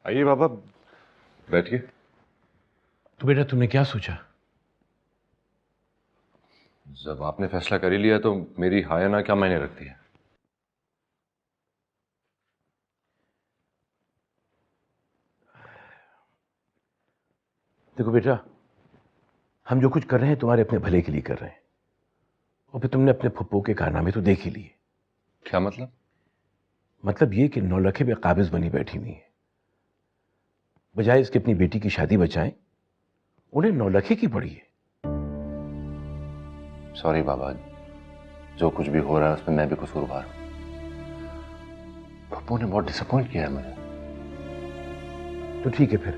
आइए बाबा, बैठिए। तो बेटा तुमने क्या सोचा? जब आपने फैसला कर ही लिया तो मेरी हाँ या ना क्या मायने रखती है? देखो बेटा, हम जो कुछ कर रहे हैं तुम्हारे अपने भले के लिए कर रहे हैं। और फिर तुमने अपने फुप्पो के कारनामे तो देख ही लिए। क्या मतलब? मतलब ये कि नौलखे पे काबिज बनी बैठी हुई है। बजाय इसके अपनी बेटी की शादी बचाएं, उन्हें नौलखे की पड़ी है। सॉरी बाबा, जो कुछ भी हो रहा है उसमें मैं भी कसूरवार हूं। पप्पू ने बहुत डिसअपॉइंट किया है मुझे। तो ठीक है, फिर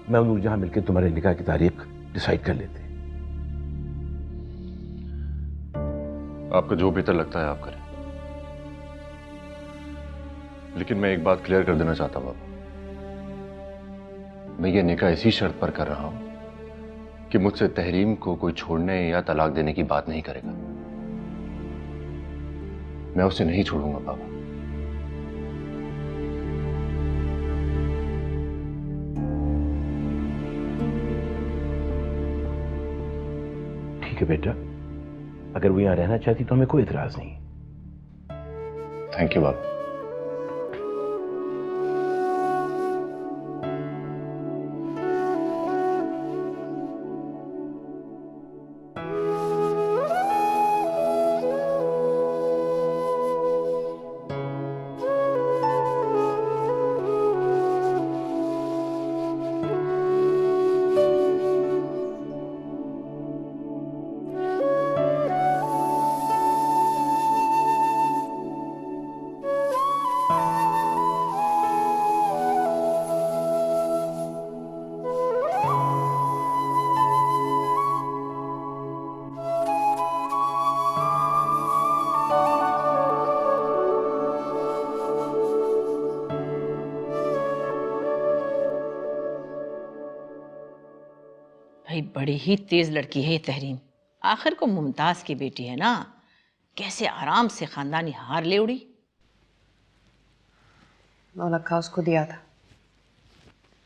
मैं और नूरजहां मिलकर तुम्हारे निकाह की तारीख डिसाइड कर लेते हैं। आपको जो बेहतर लगता है आप करें, लेकिन मैं एक बात क्लियर कर देना चाहता हूं बाबा। मैं ये निकाह इसी शर्त पर कर रहा हूं कि मुझसे तहरीम को कोई छोड़ने या तलाक देने की बात नहीं करेगा। मैं उसे नहीं छोड़ूंगा बाबा। ठीक है बेटा, अगर वो यहां रहना चाहती तो हमें कोई इतराज नहीं। थैंक यू बाबा। भाई बड़ी ही तेज लड़की है ये तहरीम। आखिर को मुमताज की बेटी है ना, कैसे आराम से खानदानी हार ले उड़ी। नौलखा उसको दिया था,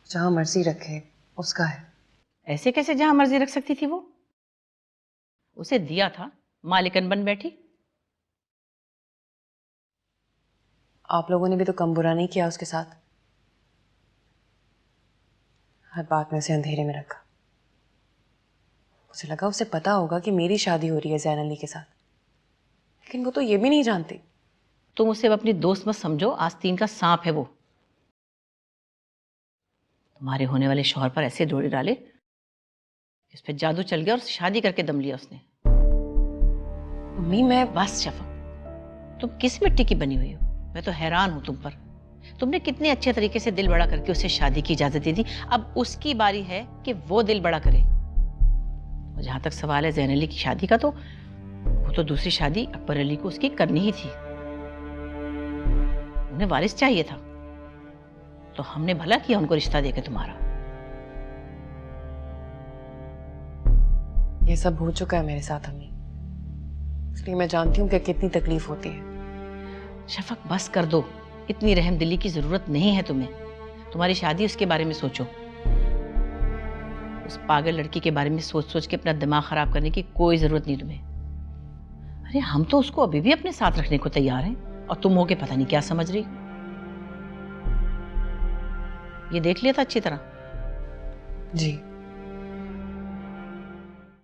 जहां मर्जी रखे उसका है। ऐसे कैसे जहां मर्जी रख सकती थी वो? उसे दिया था, मालिकन बन बैठी। आप लोगों ने भी तो कम बुरा नहीं किया उसके साथ। हर बात में उसे अंधेरे में रखा। मुझे लगा उसे पता होगा कि मेरी शादी हो रही है ज़ैन अली के साथ, लेकिन वो तो ये भी नहीं जानती। तुम उसे अब अपनी दोस्त मत समझो, आस्तीन का सांप है वो। तुम्हारे होने वाले शौहर पर ऐसे डोरे डाले, इस पे जादू चल गया और शादी करके दम लिया उसने। मम्मी मैं बस शफक, तुम किस मिट्टी की बनी हुई हो? मैं तो हैरान हूं तुम पर। तुमने कितने अच्छे तरीके से दिल बड़ा करके उसे शादी की इजाजत दे दी। अब उसकी बारी है कि वो दिल बड़ा करे। और जहां तक सवाल है ज़ैन अली की शादी का, तो वो तो दूसरी शादी अकबर अली को उसकी करनी ही थी। उन्हें वारिस चाहिए था, तो हमने भला किया उनको रिश्ता देकर तुम्हारा। ये सब हो चुका है मेरे साथ अम्मी, इसलिए मैं जानती हूँ कि कितनी तकलीफ होती है। शफक बस कर दो, इतनी रहम दिली की जरूरत नहीं है तुम्हें। तुम्हारी शादी, उसके बारे में सोचो। उस पागल लड़की के बारे में सोच सोच के अपना दिमाग खराब करने की कोई जरूरत नहीं तुम्हें। अरे हम तो उसको अभी भी अपने साथ रखने को तैयार हैं, और तुम होके पता नहीं क्या समझ रही। ये देख लिया था अच्छी तरह? जी।